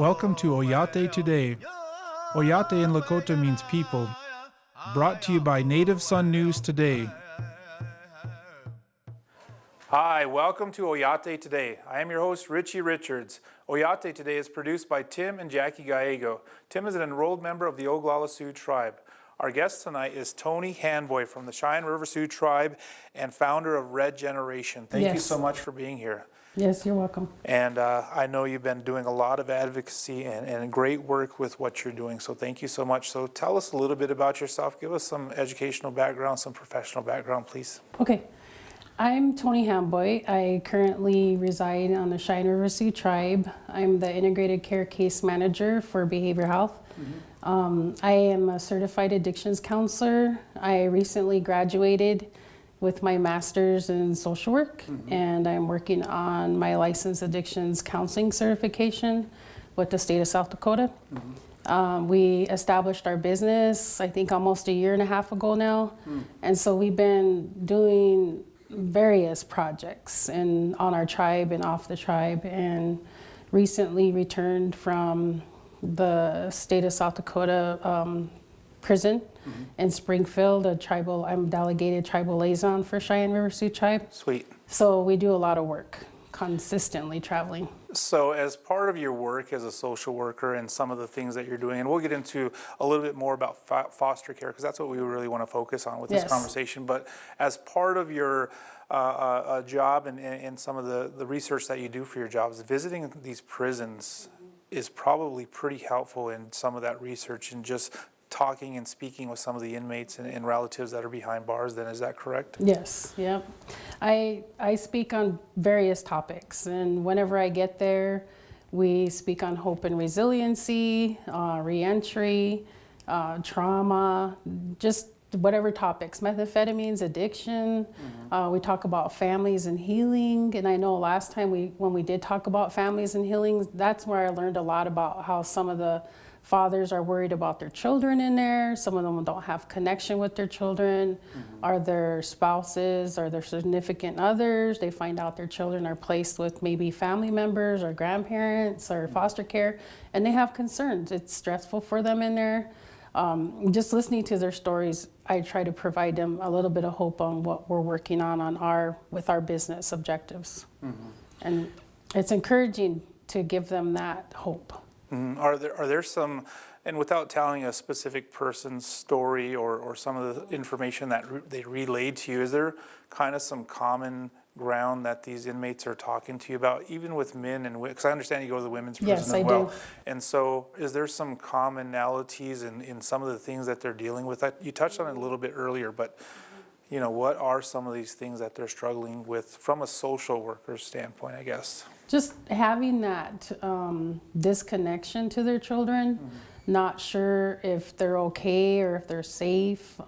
Welcome to Oyate Today. Oyate in Lakota means people. Brought to you by Native Sun News Today. Hi, welcome to Oyate Today. I am your host, Richie Richards. Oyate Today is produced by Tim and Jackie Gallego. Tim is an enrolled member of the Oglala Sioux tribe. Our guest tonight is Toni Handboy from the Cheyenne River Sioux tribe and founder of Red Generation. Thank you so much for being here. Yes, you're welcome. And I know you've been doing a lot of advocacy and great work with what you're doing, so thank you so much. So tell us a little bit about yourself. Give us some educational background, some professional background, please. Okay. I'm Toni Handboy. I currently reside on the Cheyenne River Sioux tribe. I'm the Integrated Care Case Manager for Behavioral Health. I am a certified addictions counselor. I recently graduated with my master's in social work, and I'm working on my licensed addictions counseling certification with the state of South Dakota. We established our business, I think almost a year and a half ago now. And so we've been doing various projects on our tribe and off the tribe, and recently returned from the state of South Dakota prison in Springfield. I'm delegated tribal liaison for Cheyenne River Sioux tribe. Sweet. So we do a lot of work, consistently traveling. So as part of your work as a social worker and some of the things that you're doing, and we'll get into a little bit more about foster care, because that's what we really want to focus on with this conversation, but as part of your job and some of the research that you do for your jobs, visiting these prisons is probably pretty helpful in some of that research and just talking and speaking with some of the inmates and relatives that are behind bars. Then is that correct? Yes, yep. I speak on various topics, and whenever I get there, we speak on hope and resiliency, reentry, trauma, just whatever topics, methamphetamines, addiction. We talk about families and healing, and I know last time when we did talk about families and healing, that's where I learned a lot about how some of the fathers are worried about their children in there. Some of them don't have connection with their children, or their spouses or their significant others. They find out their children are placed with maybe family members or grandparents or foster care, and they have concerns. It's stressful for them in there. Just listening to their stories, I try to provide them a little bit of hope on what we're working on with our business objectives. And it's encouraging to give them that hope. Are there some, and without telling a specific person's story or some of the information that they relayed to you, is there kind of some common ground that these inmates are talking to you about, even with men and women? Because I understand you go to the women's prison as well. Yes, I do. And so is there some commonalities in some of the things that they're dealing with? You touched on it a little bit earlier, but you know, what are some of these things that they're struggling with from a social worker's standpoint, I guess? Just having that disconnection to their children, not sure if they're okay or if they're safe,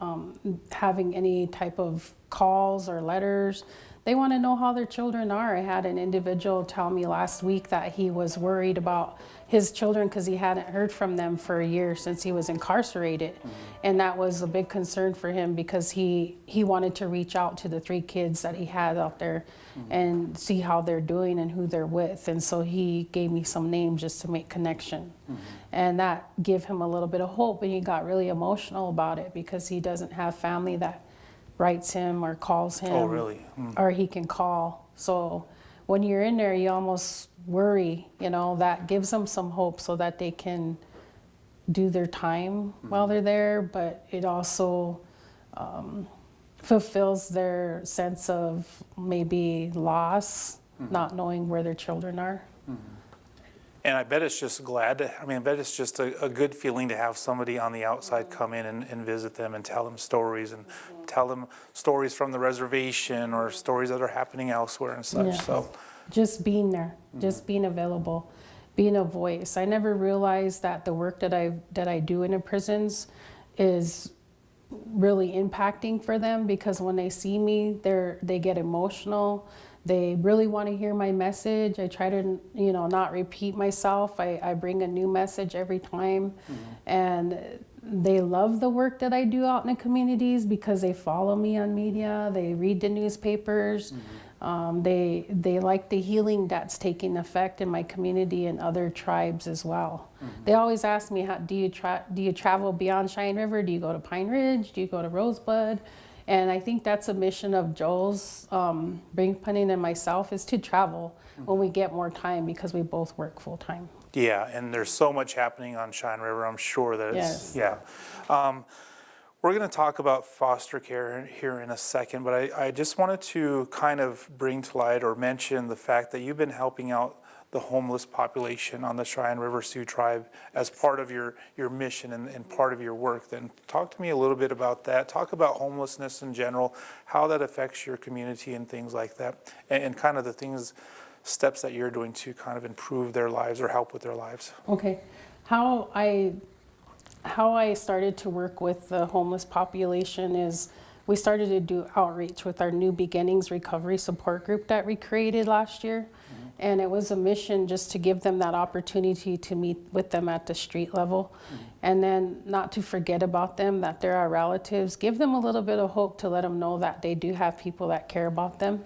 having any type of calls or letters. They want to know how their children are. I had an individual tell me last week that he was worried about his children because he hadn't heard from them for a year since he was incarcerated. And that was a big concern for him because he wanted to reach out to the 3 kids that he had out there and see how they're doing and who they're with. And so he gave me some names just to make connection. And that gave him a little bit of hope, and he got really emotional about it because he doesn't have family that writes him or calls him. Oh, really? Or he can call. So when you're in there, you almost worry, you know, that gives them some hope so that they can do their time while they're there, but it also fulfills their sense of maybe loss, not knowing where their children are. And I bet it's just I bet it's just a good feeling to have somebody on the outside come in and visit them and tell them stories and tell them stories from the reservation or stories that are happening elsewhere and such. So just being there, just being available, being a voice. I never realized that the work that I do in the prisons is really impacting for them, because when they see me, they get emotional. They really want to hear my message. I try to, not repeat myself. I bring a new message every time. And they love the work that I do out in the communities because they follow me on media. They read the newspapers. They like the healing that's taking effect in my community and other tribes as well. They always ask me, do you travel beyond Cheyenne River? Do you go to Pine Ridge? Do you go to Rosebud? And I think that's a mission of Joel's, Bring Punning and myself, is to travel when we get more time, because we both work full time. Yeah, and there's so much happening on Cheyenne River. I'm sure that it's, Yes. yeah. We're going to talk about foster care here in a second, but I just wanted to kind of bring to light or mention the fact that you've been helping out the homeless population on the Cheyenne River Sioux Tribe as part of your mission and part of your work. Then talk to me a little bit about that. Talk about homelessness in general, how that affects your community and things like that, and kind of the steps that you're doing to kind of improve their lives or help with their lives. Okay. How I started to work with the homeless population is we started to do outreach with our New Beginnings Recovery Support Group that we created last year. And it was a mission just to give them that opportunity to meet with them at the street level. And then not to forget about them, that they're our relatives. Give them a little bit of hope to let them know that they do have people that care about them.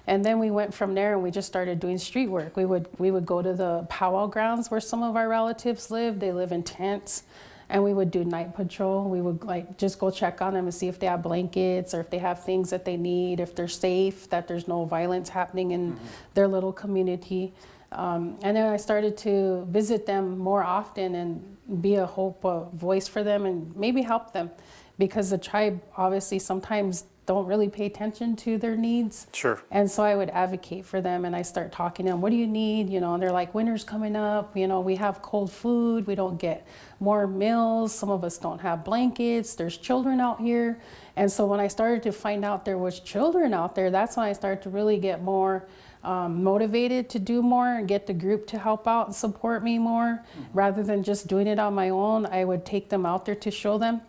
And then we went from there and we just started doing street work. We would go to the powwow grounds where some of our relatives live. They live in tents. And we would do night patrol. We would just go check on them and see if they have blankets or if they have things that they need, if they're safe, that there's no violence happening in their little community. And then I started to visit them more often and be a hope, a voice for them, and maybe help them, because the tribe obviously sometimes don't really pay attention to their needs. Sure. And so I would advocate for them, and I start talking to them, what do you need? And they're like, winter's coming up, we have cold food, we don't get more meals, some of us don't have blankets, there's children out here. And so when I started to find out there was children out there, that's when I started to really get more motivated to do more and get the group to help out and support me more. Rather than just doing it on my own, I would take them out there to show them.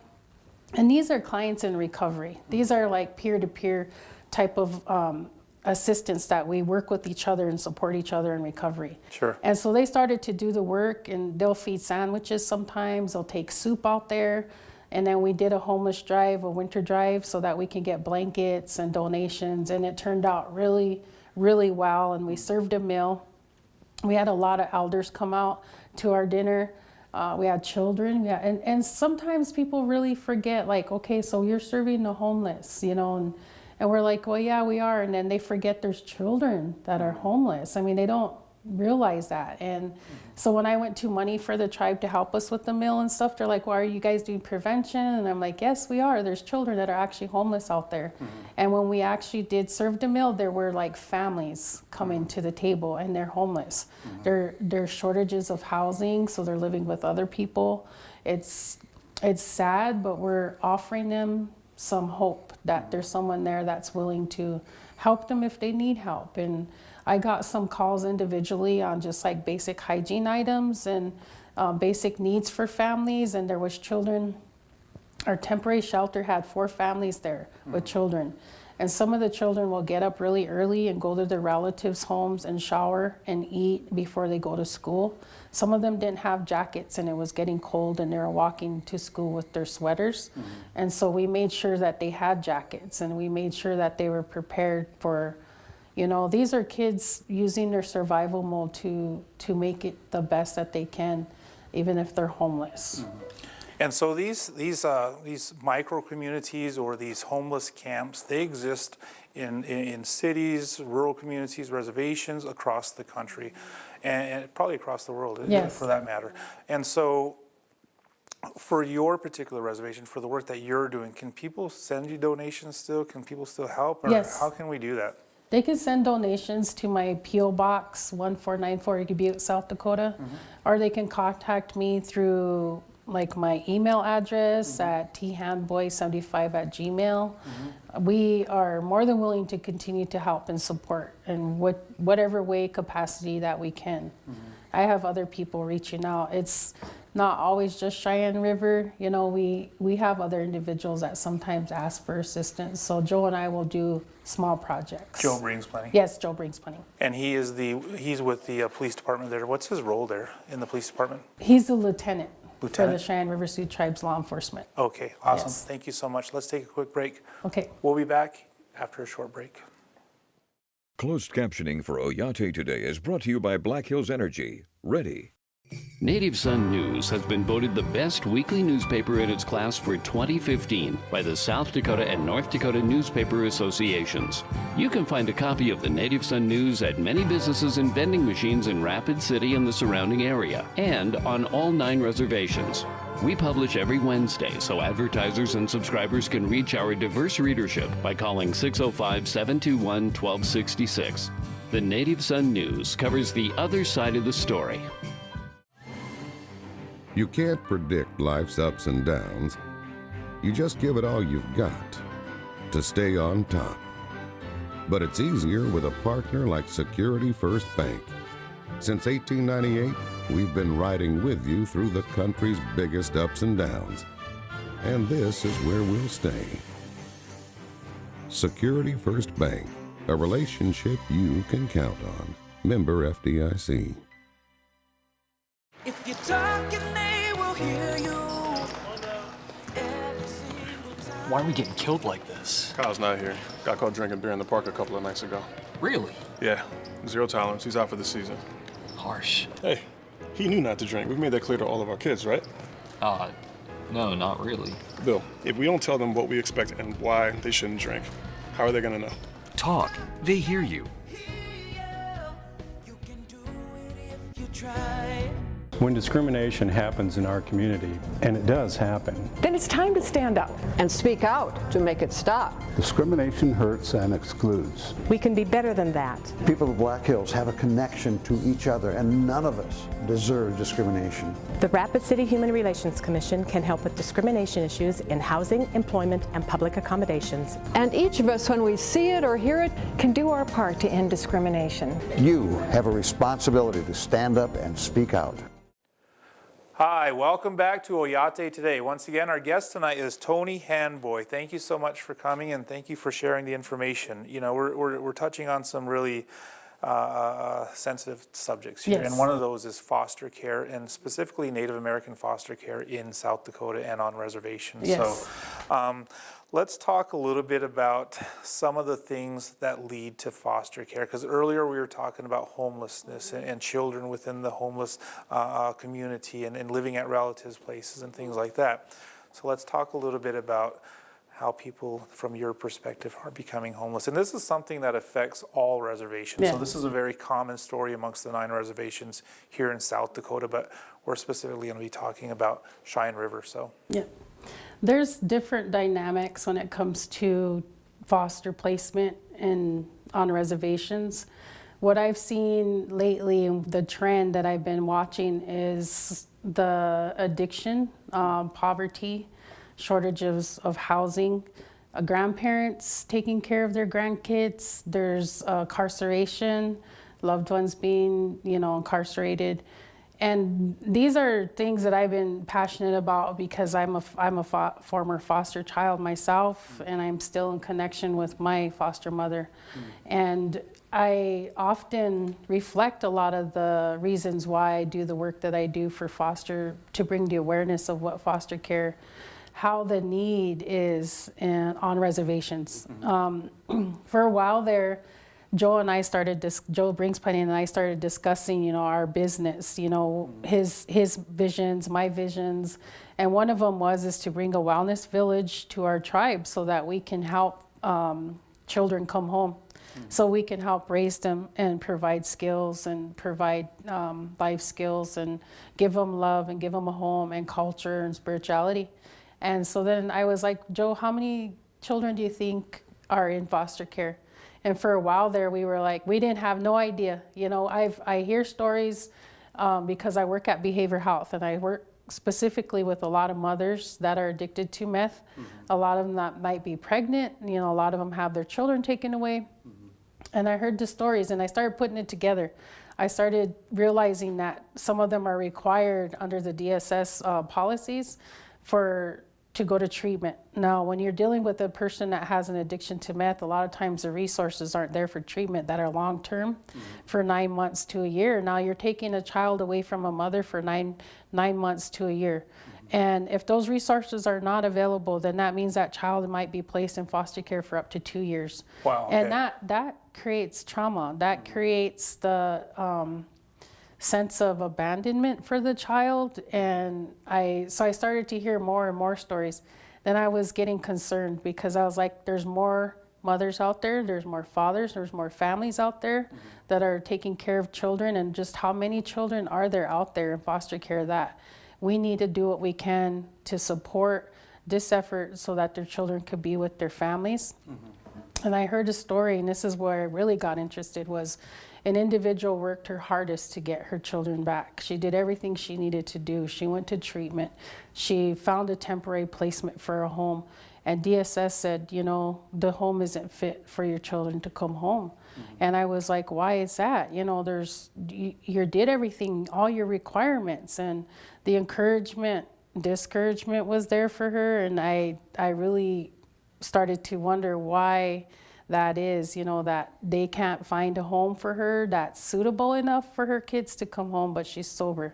And these are clients in recovery. These are like peer-to-peer type of assistance that we work with each other and support each other in recovery. Sure. And so they started to do the work, and they'll feed sandwiches sometimes, they'll take soup out there. And then we did a homeless drive, a winter drive, so that we can get blankets and donations. And it turned out really, really well. And we served a meal. We had a lot of elders come out to our dinner. We had children, and sometimes people really forget, like, okay, so you're serving the homeless, and we're like, well, yeah, we are. And then they forget there's children that are homeless. I mean, they don't realize that. And so when I went to Money for the Tribe to help us with the meal and stuff, they're like, well, are you guys doing prevention? And I'm like, yes, we are. There's children that are actually homeless out there. And when we actually did serve the meal, there were like families coming to the table, and they're homeless. There's shortages of housing, so they're living with other people. It's sad, but we're offering them some hope that there's someone there that's willing to help them if they need help. And I got some calls individually on just like basic hygiene items and basic needs for families. And there was children. Our temporary shelter had 4 families there with children. And some of the children will get up really early and go to their relatives' homes and shower and eat before they go to school. Some of them didn't have jackets, and it was getting cold, and they were walking to school with their sweaters. And so we made sure that they had jackets, and we made sure that they were prepared for, these are kids using their survival mode to make it the best that they can, even if they're homeless. And so these micro communities or these homeless camps, they exist in cities, rural communities, reservations across the country, and probably across the world, Yes. for that matter. And so for your particular reservation, for the work that you're doing, can people send you donations still? Can people still help? Or Yes. how can we do that? They can send donations to my P.O. Box 1494 Butte, South Dakota, or they can contact me through like my email address at thandboy75@gmail. We are more than willing to continue to help and support in whatever way, capacity that we can. I have other people reaching out. It's not always just Cheyenne River. We have other individuals that sometimes ask for assistance. So Joe and I will do small projects. Joe brings plenty. Yes, Joe brings plenty. And he's with the police department there. What's his role there in the police department? He's the lieutenant for the Lieutenant? Cheyenne River Sioux Tribe's law enforcement. Okay, awesome. Yes. Thank you so much. Let's take a quick break. Okay. We'll be back after a short break. Closed captioning for Oyate Today is brought to you by Black Hills Energy. Ready. Native Sun News has been voted the best weekly newspaper in its class for 2015 by the South Dakota and North Dakota Newspaper Associations. You can find a copy of the Native Sun News at many businesses and vending machines in Rapid City and the surrounding area, and on all 9 reservations. We publish every Wednesday, so advertisers and subscribers can reach our diverse readership by calling 605-721-1266. The Native Sun News covers the other side of the story. You can't predict life's ups and downs. You just give it all you've got to stay on top. But it's easier with a partner like Security First Bank. Since 1898, we've been riding with you through the country's biggest ups and downs. And this is where we'll stay. Security First Bank, a relationship you can count on. Member FDIC. If you're talking, they will hear you. Why are we getting killed like this? Kyle's not here. Got caught drinking beer in the park a couple of nights ago. Really? Yeah, 0 tolerance. He's out for the season. Harsh. Hey, he knew not to drink. We've made that clear to all of our kids, right? No, not really. Bill, if we don't tell them what we expect and why they shouldn't drink, how are they gonna know? Talk. They hear you. You can do it if you try. When discrimination happens in our community, and it does happen, then it's time to stand up and speak out to make it stop. Discrimination hurts and excludes. We can be better than that. People of Black Hills have a connection to each other, and none of us deserve discrimination. The Rapid City Human Relations Commission can help with discrimination issues in housing, employment, and public accommodations. And each of us, when we see it or hear it, Can do our part to end discrimination. You have a responsibility to stand up and speak out. Hi, welcome back to Oyate Today. Once again, our guest tonight is Toni Handboy. Thank you so much for coming, and thank you for sharing the information. You know, we're touching on some really sensitive subjects here, Yes. and one of those is foster care, and specifically Native American foster care in South Dakota and on reservations. Yes. So let's talk a little bit about some of the things that lead to foster care, because earlier we were talking about homelessness and children within the homeless community and living at relatives' places and things like that. So let's talk a little bit about how people, from your perspective, are becoming homeless. And this is something that affects all reservations. So this is a very common story amongst the 9 reservations here in South Dakota, but we're specifically going to be talking about Cheyenne River. So Yeah. There's different dynamics when it comes to foster placement on reservations. What I've seen lately, the trend that I've been watching is the addiction, poverty, shortages of housing, grandparents taking care of their grandkids. There's incarceration, loved ones being, incarcerated. And these are things that I've been passionate about because I'm a former foster child myself, and I'm still in connection with my foster mother. And I often reflect a lot of the reasons why I do the work that I do for foster, to bring the awareness of what foster care, how the need is on reservations. For a while there, Joe Brinkspine and I started discussing, our business, his visions, my visions. And one of them is to bring a wellness village to our tribe so that we can help children come home. So we can help raise them and provide skills and provide life skills and give them love and give them a home and culture and spirituality. And so then I was like, Joe, how many children do you think are in foster care? And for a while there, we were like, we didn't have no idea. I hear stories because I work at behavioral health, and I work specifically with a lot of mothers that are addicted to meth. A lot of them that might be pregnant. A lot of them have their children taken away. And I heard the stories, and I started putting it together. I started realizing that some of them are required under the DSS policies to go to treatment. Now, when you're dealing with a person that has an addiction to meth, a lot of times the resources aren't there for treatment that are long-term, for 9 months to a year. Now you're taking a child away from a mother for nine months to a year. And if those resources are not available, then that means that child might be placed in foster care for up to 2 years. Wow, okay. And that creates trauma. That creates the sense of abandonment for the child. And so I started to hear more and more stories. Then I was getting concerned because I was like, there's more mothers out there, there's more fathers, there's more families out there that are taking care of children, and just how many children are there out there in foster care that we need to do what we can to support this effort so that their children could be with their families. And I heard a story, and this is where I really got interested, was an individual worked her hardest to get her children back. She did everything she needed to do. She went to treatment. She found a temporary placement for a home. And DSS said, you know, the home isn't fit for your children to come home. And I was like, why is that? You know, you did everything, all your requirements, and the encouragement, discouragement was there for her. And I really started to wonder why that is, you know, that they can't find a home for her that's suitable enough for her kids to come home, but she's sober.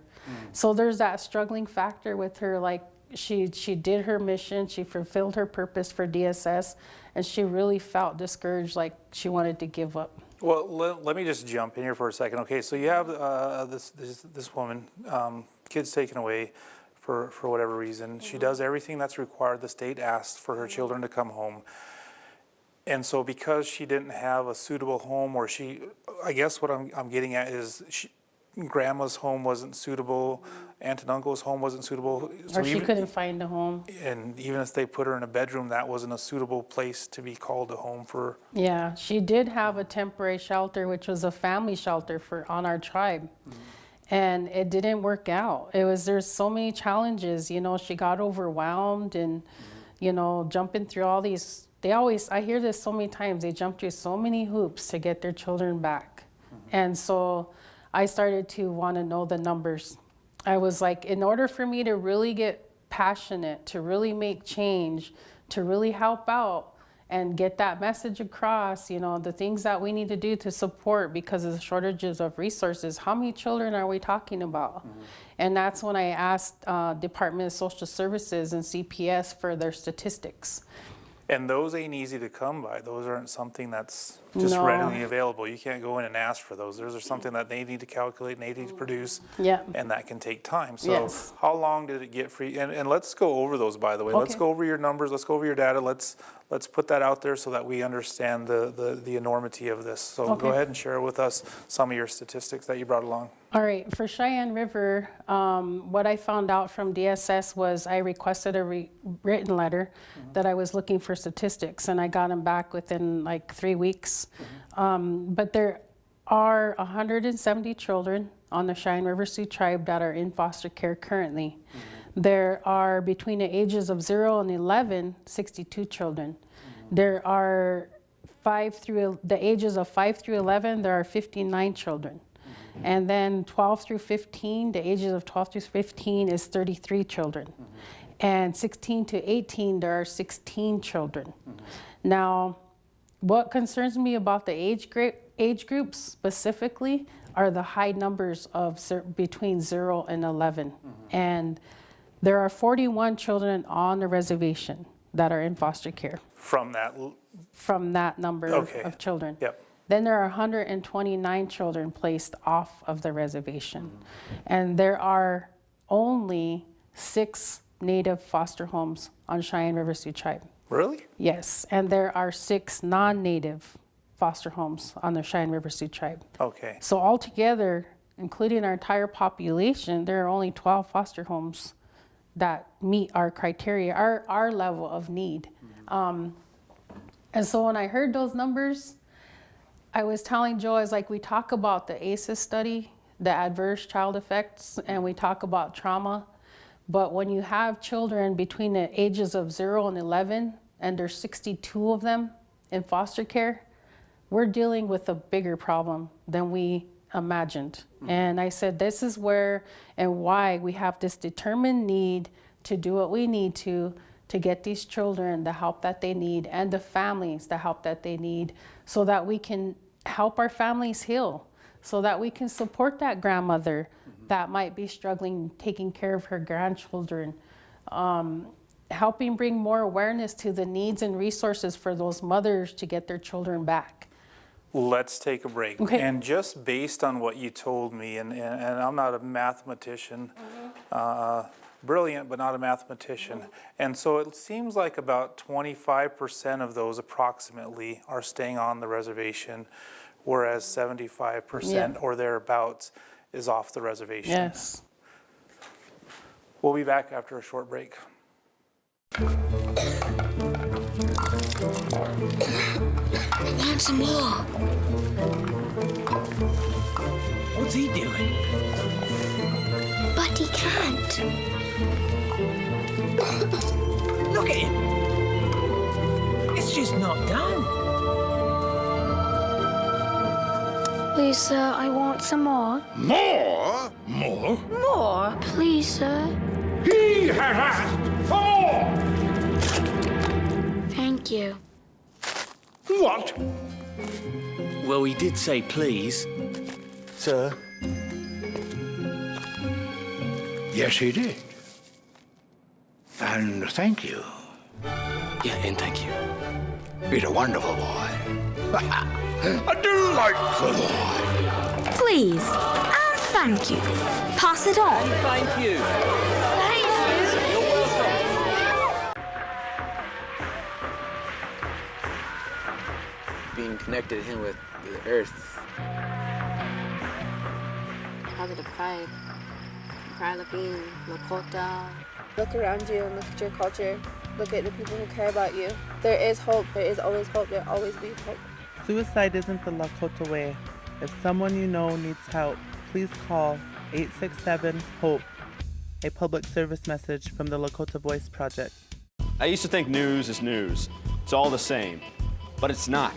So there's that struggling factor with her, like she did her mission, she fulfilled her purpose for DSS, and she really felt discouraged, like she wanted to give up. Well, let me just jump in here for a second. Okay, so you have this woman, kids taken away for whatever reason. She does everything that's required. The state asked for her children to come home. And so because she didn't have a suitable home, or I guess what I'm getting at is grandma's home wasn't suitable, aunt and uncle's home wasn't suitable. Or she couldn't find a home. And even if they put her in a bedroom, that wasn't a suitable place to be called a home for. Yeah, she did have a temporary shelter, which was a family shelter on our tribe. And it didn't work out. There's so many challenges, you know, she got overwhelmed and, you know, jumping through all these, I hear this so many times, they jump through so many hoops to get their children back. And so I started to want to know the numbers. I was like, in order for me to really get passionate, to really make change, to really help out and get that message across, you know, the things that we need to do to support because of the shortages of resources, how many children are we talking about? And that's when I asked Department of Social Services and CPS for their statistics. And those ain't easy to come by. Those aren't something that's just readily available. You can't go in and ask for those. Those are something that they need to calculate and they need to produce. Yeah. And that can take time. So how long did it get for you? And let's go over those, by the way. Okay. Let's go over your numbers. Let's go over your data. Let's put that out there so that we understand the enormity of this. So go ahead and share with us some of your statistics that you brought along. All right, for Cheyenne River, what I found out from DSS was I requested a written letter that I was looking for statistics, and I got them back within like 3 weeks. But there are 170 children on the Cheyenne River Sioux Tribe that are in foster care currently. There are, between the ages of 0 and 11, 62 children. There are the ages of 5 through 11, there are 59 children. And then 12 through 15, the ages of 12 through 15 is 33 children. And 16 to 18, there are 16 children. Now, what concerns me about the age groups specifically are the high numbers of between 0 and 11. And there are 41 children on the reservation that are in foster care. From that number of children. Yep. Then there are 129 children placed off of the reservation. And there are only 6 native foster homes on Cheyenne River Sioux Tribe. Really? Yes, and there are 6 non-native foster homes on the Cheyenne River Sioux Tribe. Okay. So altogether, including our entire population, there are only 12 foster homes that meet our criteria, our level of need. And so when I heard those numbers, I was telling Joe, I was like, we talk about the ACEs study, the adverse child effects, and we talk about trauma. But when you have children between the ages of 0 and 11, and there's 62 of them in foster care, we're dealing with a bigger problem than we imagined. And I said, this is where and why we have this determined need to do what we need to get these children the help that they need and the families the help that they need so that we can help our families heal, so that we can support that grandmother that might be struggling taking care of her grandchildren, helping bring more awareness to the needs and resources for those mothers to get their children back. Let's take a break. Okay. And just based on what you told me, and I'm not a mathematician, brilliant, but not a mathematician. And so it seems like about 25% of those approximately are staying on the reservation, whereas 75% or thereabouts is off the reservation. Yes. We'll be back after a short break. Want some more? What's he doing? But he can't. Look at him. It's just not done. Please, sir, I want some more. More? More? More? Please, sir. He has asked for more! Thank you. What? Well, he did say please, sir. Yes, he did. And thank you. Yeah, and thank you. He's a wonderful boy. A delightful boy. Please, and thank you. Pass it on. Thank you. Being connected to him with the earth. Positive pride. Pride of being Lakota. Look around you and look at your culture. Look at the people who care about you. There is hope. There is always hope. There will always be hope. Suicide isn't the Lakota way. If someone you know needs help, please call 867-HOPE, a public service message from the Lakota Voice Project. I used to think news is news. It's all the same, but it's not.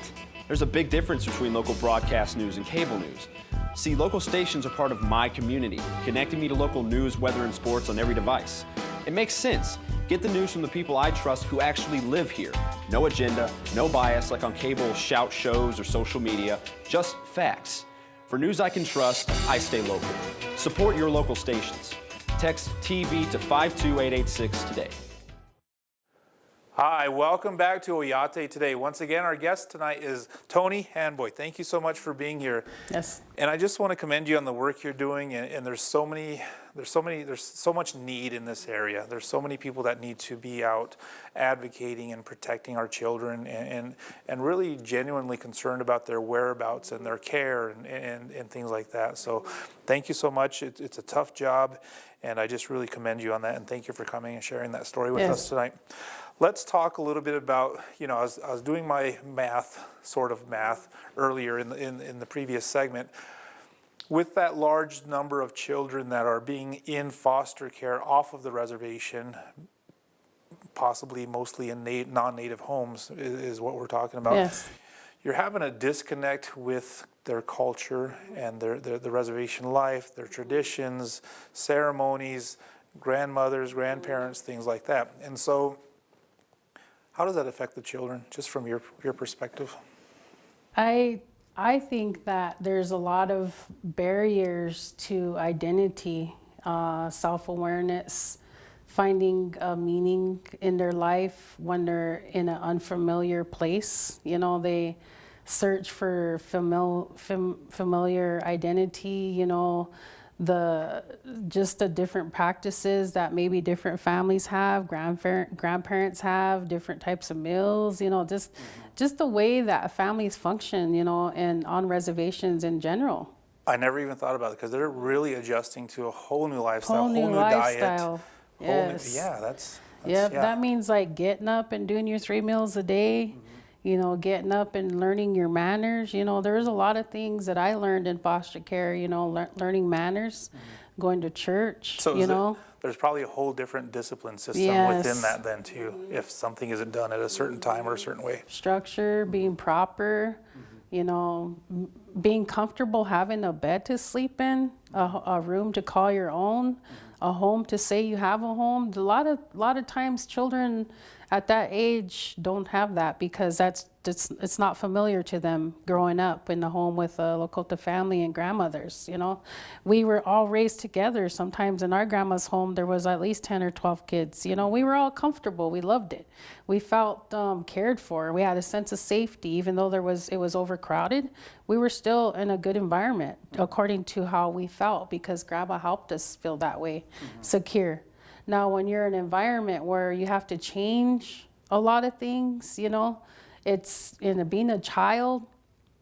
There's a big difference between local broadcast news and cable news. See, local stations are part of my community, connecting me to local news, weather, and sports on every device. It makes sense. Get the news from the people I trust who actually live here. No agenda, no bias like on cable shout shows or social media, just facts. For news I can trust, I stay local. Support your local stations. Text TV to 52886 today. Hi, welcome back to Oyate Today. Once again, our guest tonight is Toni Handboy. Thank you so much for being here. Yes. And I just want to commend you on the work you're doing. And there's so much need in this area. There's so many people that need to be out advocating and protecting our children and really genuinely concerned about their whereabouts and their care and things like that. So thank you so much. It's a tough job, and I just really commend you on that. And thank you for coming and sharing that story with us tonight. Let's talk a little bit about, I was doing my math earlier in the previous segment. With that large number of children that are being in foster care off of the reservation, possibly mostly in non-native homes is what we're talking about. Yes. You're having a disconnect with their culture and the reservation life, their traditions, ceremonies, grandmothers, grandparents, things like that. And so how does that affect the children, just from your perspective? I think that there's a lot of barriers to identity, self-awareness, finding a meaning in their life when they're in an unfamiliar place. They search for familiar identity, the different practices that maybe different families have, grandparents have, different types of meals, just the way that families function, and on reservations in general. I never even thought about it because they're really adjusting to a whole new lifestyle, whole new lifestyle. Diet. Yes. That's that means like getting up and doing your 3 meals a day. Getting up and learning your manners. There's a lot of things that I learned in foster care, learning manners, going to church, So there's probably a whole different discipline system within that then too, if something isn't done at a certain time or a certain way. Structure, being proper, being comfortable having a bed to sleep in, a room to call your own, a home to say you have a home. A lot of times children at that age don't have that because it's not familiar to them growing up in the home with a Lakota family and grandmothers, you know. We were all raised together. Sometimes in our grandma's home, there was at least 10 or 12 kids. You know, we were all comfortable. We loved it. We felt cared for. We had a sense of safety, even though it was overcrowded. We were still in a good environment, according to how we felt, because grandma helped us feel that way, secure. Now, when you're in an environment where you have to change a lot of things, you know, it's being a child,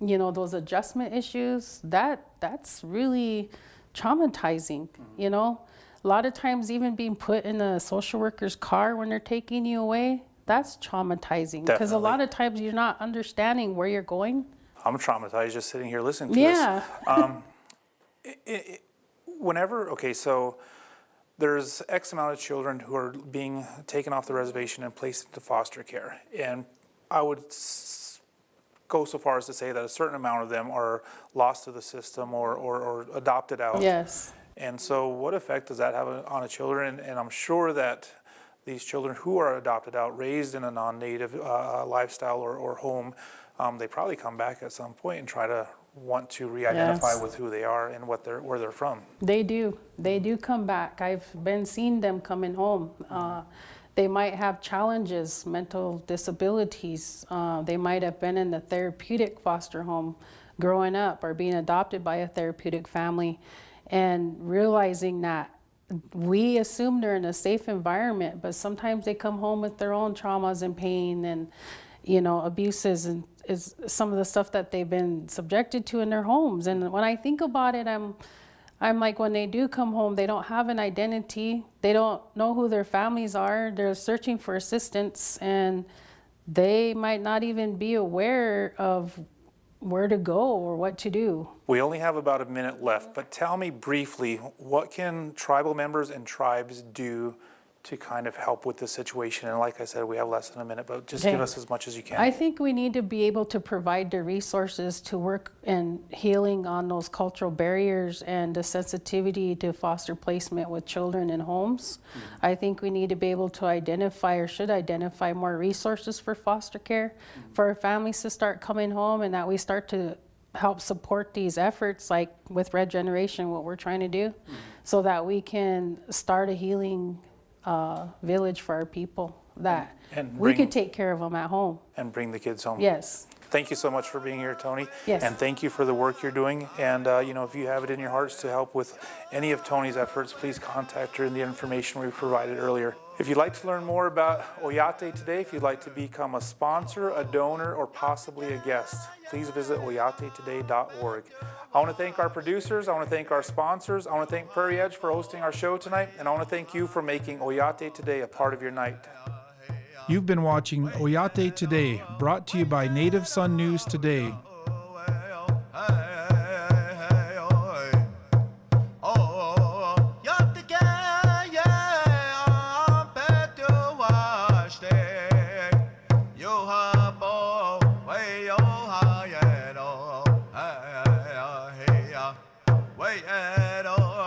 you know, those adjustment issues, that's really traumatizing, you know. A lot of times even being put in a social worker's car when they're taking you away, that's traumatizing. Because a lot of times you're not understanding where you're going. I'm traumatized just sitting here listening to this. Okay, so there's X amount of children who are being taken off the reservation and placed into foster care. And I would go so far as to say that a certain amount of them are lost to the system or adopted out. Yes. And so what effect does that have on a children? And I'm sure that these children who are adopted out, raised in a non-native lifestyle or home, they probably come back at some point and try to want to re-identify with who they are and where they're from. They do come back. I've been seeing them coming home. They might have challenges, mental disabilities. They might have been in the therapeutic foster home growing up or being adopted by a therapeutic family, and realizing that we assume they're in a safe environment, but sometimes they come home with their own traumas and pain and, you know, abuses and is some of the stuff that they've been subjected to in their homes. And when I think about it, I'm like, when they do come home, they don't have an identity. They don't know who their families are. They're searching for assistance, and they might not even be aware of where to go or what to do. We only have about a minute left, but tell me briefly, what can tribal members and tribes do to kind of help with this situation? And like I said, we have less than a minute, but just give us as much as you can. I think we need to be able to provide the resources to work in healing on those cultural barriers and the sensitivity to foster placement with children in homes. I think we need to be able to identify, or should identify, more resources for foster care, for our families to start coming home, and that we start to help support these efforts, like with Red Generation, what we're trying to do, so that we can start a healing village for our people, that we could take care of them at home. And bring the kids home. Yes. Thank you so much for being here, Toni. Yes. And thank you for the work you're doing. And you know, if you have it in your hearts to help with any of Toni's efforts, please contact her in the information we provided earlier. If you'd like to learn more about Oyate today, if you'd like to become a sponsor, a donor, or possibly a guest, please visit oyatetoday.org. I want to thank our producers, I want to thank our sponsors, I want to thank Prairie Edge for hosting our show tonight, and I want to thank you for making Oyate Today a part of your night. You've been watching Oyate Today, brought to you by Native Sun News Today. Way at all.